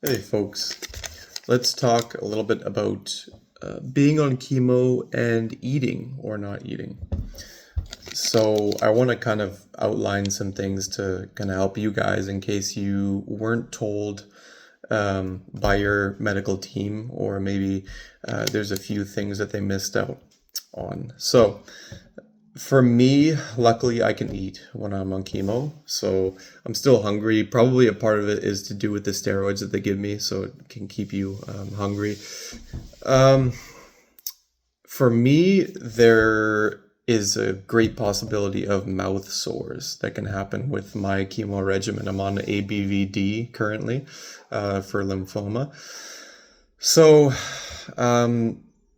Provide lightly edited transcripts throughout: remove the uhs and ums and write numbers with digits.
Hey folks, let's talk a little bit about being on chemo and eating or not eating. So, I want to kind of outline some things to kind of help you guys in case you weren't told by your medical team, or maybe there's a few things that they missed out on. So, for me, luckily, I can eat when I'm on chemo, so I'm still hungry. Probably a part of it is to do with the steroids that they give me, so it can keep you hungry. Um, for me, there is a great possibility of mouth sores that can happen with my chemo regimen. I'm on ABVD currently for lymphoma. So,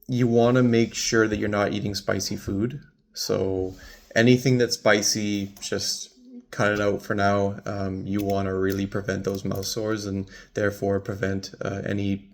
you want to make sure that you're not eating spicy food. So, anything that's spicy, just cut it out for now. You want to really prevent those mouth sores and therefore prevent any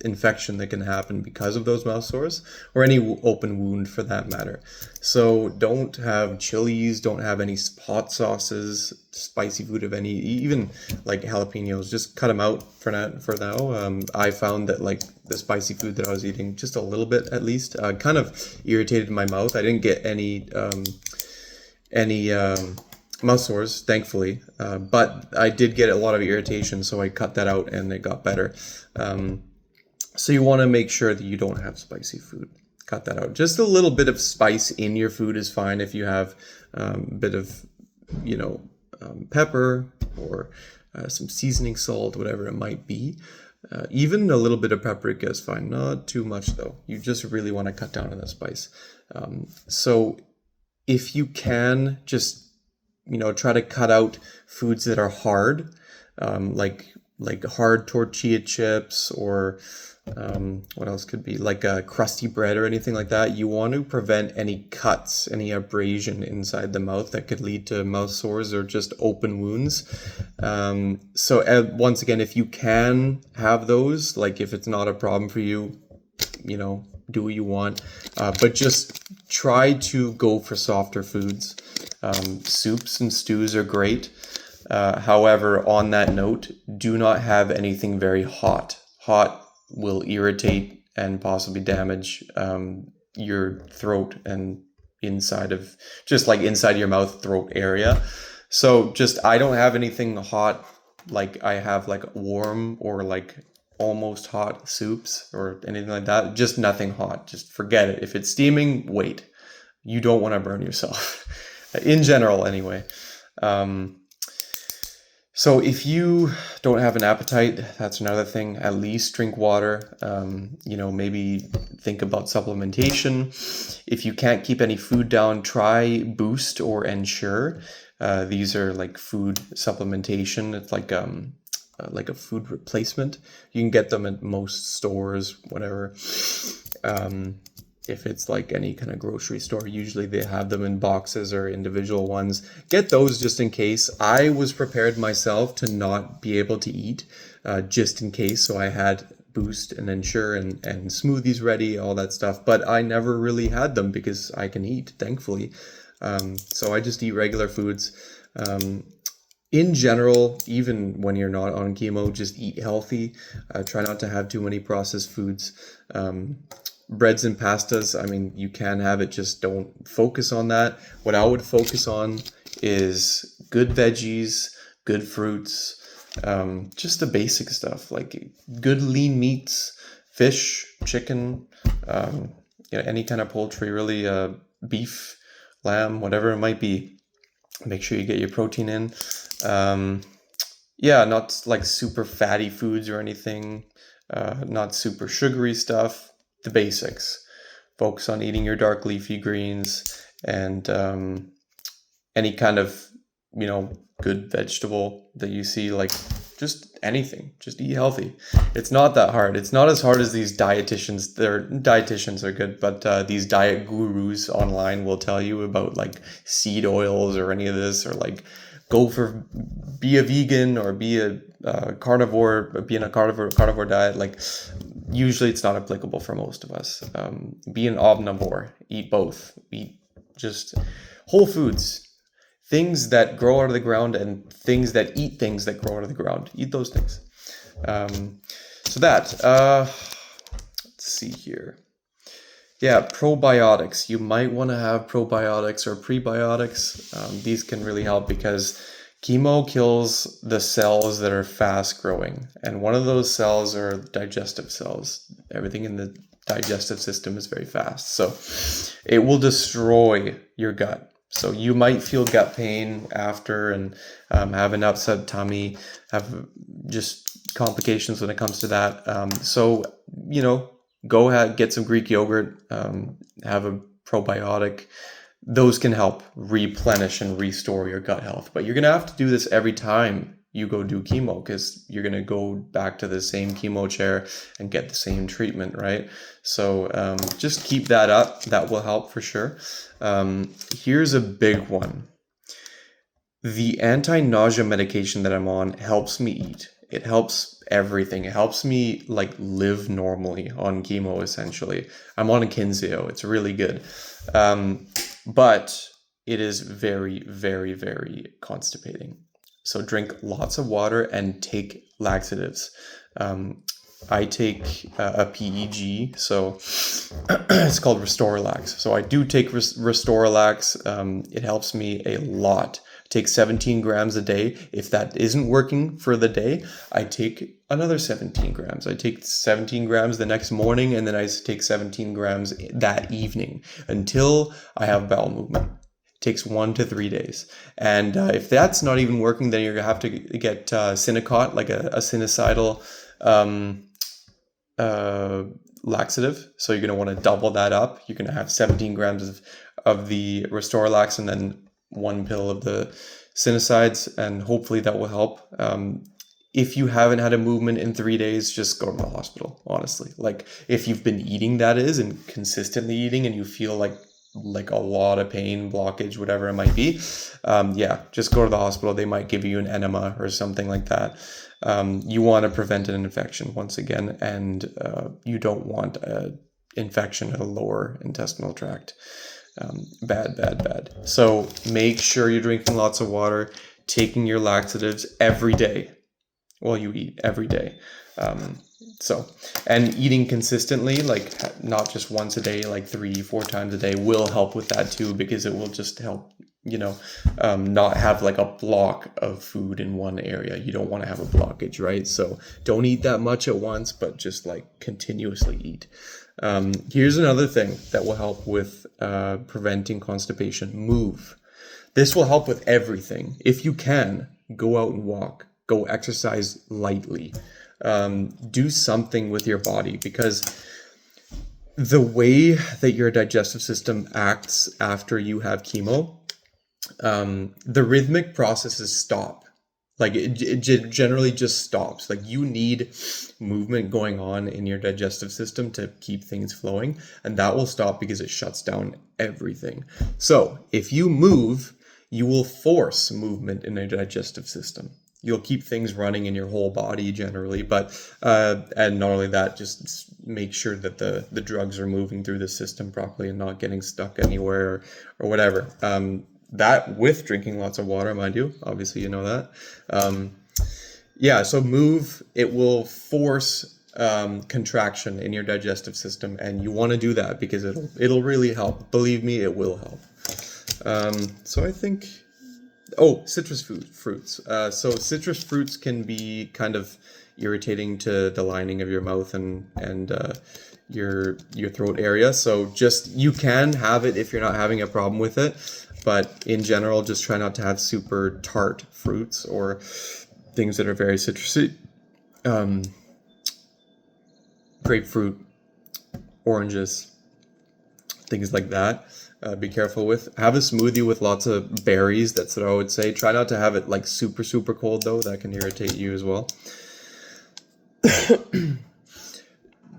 infection that can happen because of those mouth sores or any open wound for that matter. So don't have chilies, don't have any hot sauces, spicy food of any, even like jalapenos. Just cut them out for now. I found that like the spicy food that I was eating, just a little bit at least, kind of irritated my mouth. I didn't get any mouth sores, thankfully, but I did get a lot of irritation, so I cut that out and it got better. So you want to make sure that you don't have spicy food. Cut that out. Just a little bit of spice in your food is fine if you have a bit of, pepper or some seasoning salt, whatever it might be. Even a little bit of paprika is fine. Not too much though. You just really want to cut down on the spice. So if you can, just try to cut out foods that are hard, like hard tortilla chips or what else could be like a crusty bread or anything like that. You want to prevent any cuts, any abrasion inside the mouth that could lead to mouth sores or just open wounds. Once again, if you can have those, like if it's not a problem for you, do what you want, but just try to go for softer foods. Soups and stews are great. However, on that note, do not have anything very hot. Hot will irritate and possibly damage your throat and inside your mouth throat area. So I don't have anything hot. Like I have like warm or like almost hot soups or anything like that. Just nothing hot. Just forget it. If it's steaming, wait. You don't want to burn yourself. In general, anyway. So if you don't have an appetite, that's another thing. At least drink water. Maybe think about supplementation. If you can't keep any food down, try Boost or Ensure. These are like food supplementation. It's like a food replacement. You can get them at most stores, whatever. If it's like any kind of grocery store, usually they have them in boxes or individual ones. Get those just in case. I was prepared myself to not be able to eat, just in case. So I had Boost and Ensure and smoothies ready, all that stuff. But I never really had them because I can eat, thankfully. So I just eat regular foods. In general, even when you're not on chemo, just eat healthy. Try not to have too many processed foods. Breads and pastas, I mean, you can have it, just don't focus on that. What I would focus on is good veggies, good fruits, just the basic stuff, like good lean meats, fish, chicken, any kind of poultry, really, beef, lamb, whatever it might be. Make sure you get your protein in. Not like super fatty foods or anything, not super sugary stuff. The basics. Focus on eating your dark leafy greens and any kind of good vegetable that you see, like just anything. Just eat healthy. It's not that hard. It's not as hard as these dietitians. Dietitians are good, but these diet gurus online will tell you about like seed oils or any of this, or like be a vegan or be a carnivore, be in a carnivore diet. Like usually it's not applicable for most of us. Be an omnivore, eat both, eat just whole foods. things that grow out of the ground and things that eat things that grow out of the ground. Eat those things. So that, let's see here. Yeah, probiotics. You might want to have probiotics or prebiotics. These can really help because chemo kills the cells that are fast growing. And one of those cells are digestive cells. Everything in the digestive system is very fast. So it will destroy your gut. So you might feel gut pain after and have an upset tummy, have just complications when it comes to that. So, go ahead, get some Greek yogurt, have a probiotic. Those can help replenish and restore your gut health. But you're going to have to do this every time you go do chemo because you're going to go back to the same chemo chair and get the same treatment, right? So just keep that up. That will help for sure. Here's a big one. The anti-nausea medication that I'm on helps me eat. It helps everything. It helps me live normally on chemo, essentially. I'm on a Kinseo. It's really good. But it is very, very, very constipating. So drink lots of water and take laxatives. I take a PEG, so it's called Restorelax. So I do take Restorelax. It helps me a lot. Take 17 grams a day. If that isn't working for the day, I take another 17 grams. I take 17 grams the next morning, and then I take 17 grams that evening until I have bowel movement. It takes 1 to 3 days. And if that's not even working, then you're going to have to get Synacot, like a sinocidal laxative. So you're going to want to double that up. You're going to have 17 grams of the Restorelax and then 1 pill of the Sinicides, and hopefully that will help. If you haven't had a movement in 3 days, just go to the hospital, honestly. If you've been eating, that is, and consistently eating, and you feel like a lot of pain, blockage, whatever it might be, just go to the hospital. They might give you an enema or something like that. You want to prevent an infection once again, and you don't want an infection in the lower intestinal tract. Bad. So make sure you're drinking lots of water, taking your laxatives every day while you eat every day. And eating consistently, not just once a day, 3-4 times a day will help with that too, because it will just help, not have a block of food in one area. You don't want to have a blockage, right? So don't eat that much at once, but just continuously eat. Here's another thing that will help with preventing constipation. Move. This will help with everything. If you can, go out and walk. Go exercise lightly. Do something with your body, because the way that your digestive system acts after you have chemo, the rhythmic processes stop. It generally just stops. You need movement going on in your digestive system to keep things flowing, and that will stop because it shuts down everything. So if you move, you will force movement in your digestive system. You'll keep things running in your whole body generally, but and not only that, just make sure that the drugs are moving through the system properly and not getting stuck anywhere or whatever. That with drinking lots of water, mind you, obviously you know that. So move. It will force contraction in your digestive system, and you want to do that because it'll really help. Believe me, it will help. So I think, citrus fruits. So citrus fruits can be kind of irritating to the lining of your mouth and your throat area. So you can have it if you're not having a problem with it. But in general, just try not to have super tart fruits or things that are very citrusy. Grapefruit, oranges, things like that. Be careful with. Have a smoothie with lots of berries. That's what I would say. Try not to have it super, super cold though. That can irritate you as well.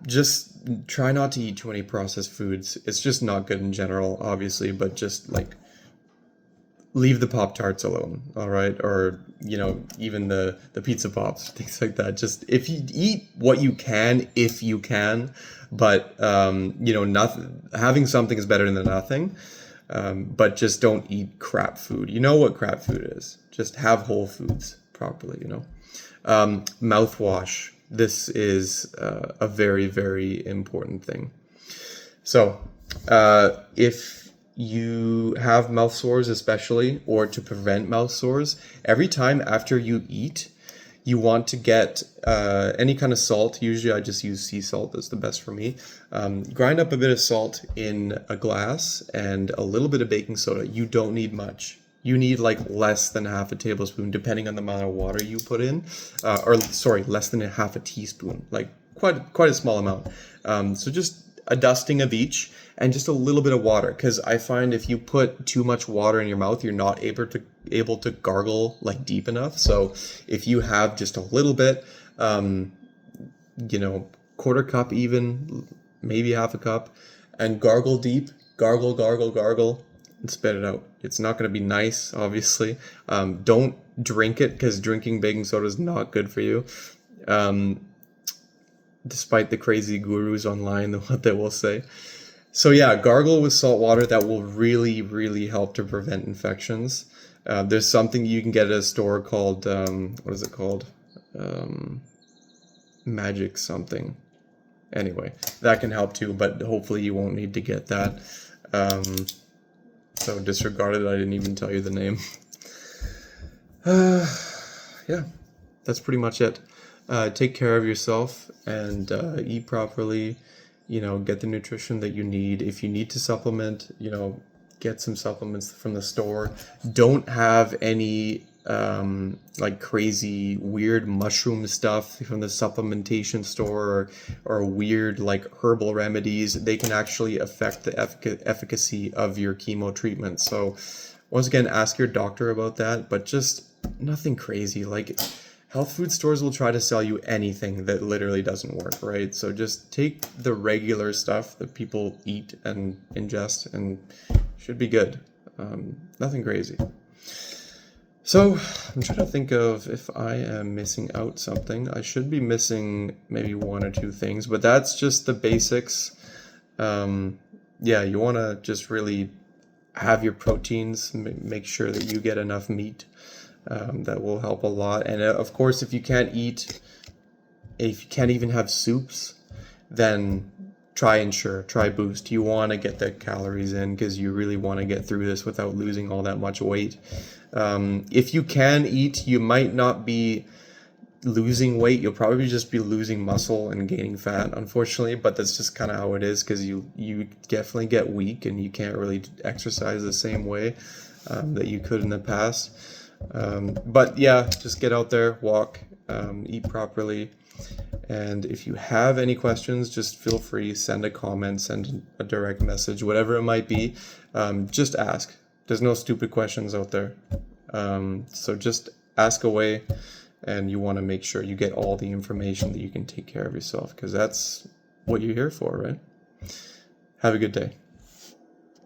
Just try not to eat too many processed foods. It's just not good in general, obviously, but just leave the Pop-Tarts alone, all right? Or, even the pizza pops, things like that. Just if you eat what you can, if you can, but, nothing, having something is better than nothing. but just don't eat crap food. You know what crap food is. Just have whole foods properly, you know. Mouthwash. This is a very, very important thing. So, if you have mouth sores, especially, or to prevent mouth sores, every time after you eat, you want to get any kind of salt. Usually, I just use sea salt. That's the best for me. Grind up a bit of salt in a glass and a little bit of baking soda. You don't need much. You need like less than half a tablespoon, depending on the amount of water you put in, or sorry, less than a half a teaspoon, like quite a small amount. So just a dusting of each and just a little bit of water, because I find if you put too much water in your mouth, you're not able to gargle like deep enough. So if you have just a little bit, you know, quarter cup even, maybe half a cup, and gargle deep, gargle, gargle, gargle, and spit it out. It's not going to be nice, obviously. Don't drink it, because drinking baking soda is not good for you. Despite the crazy gurus online, what they will say. So yeah, gargle with salt water. That will really, really help to prevent infections. There's something you can get at a store called, what is it called? Magic something. Anyway, that can help too, but hopefully you won't need to get that. So disregard it. I didn't even tell you the name. Yeah, that's pretty much it. Take care of yourself and eat properly. You know, get the nutrition that you need. If you need to supplement, you know, get some supplements from the store. Don't have any like crazy weird mushroom stuff from the supplementation store, or weird like herbal remedies. They can actually affect the efficacy of your chemo treatment. So once again, ask your doctor about that, but just nothing crazy. Like, health food stores will try to sell you anything that literally doesn't work, right? So just take the regular stuff that people eat and ingest, and should be good. Nothing crazy. So I'm trying to think of if I am missing out something. I should be missing maybe one or two things, but that's just the basics. Yeah, you want to just really have your proteins, make sure that you get enough meat. That will help a lot. And of course, if you can't even have soups, then try Boost. You want to get the calories in, because you really want to get through this without losing all that much weight. If you can eat, you might not be losing weight. You'll probably just be losing muscle and gaining fat, unfortunately, but that's just kind of how it is, because you definitely get weak and you can't really exercise the same way that you could in the past. But yeah, just get out there, walk, eat properly. And if you have any questions, just feel free, send a comment, send a direct message, whatever it might be. Just ask. There's no stupid questions out there. So just ask away, and you want to make sure you get all the information that you can take care of yourself, because that's what you're here for, right? Have a good day.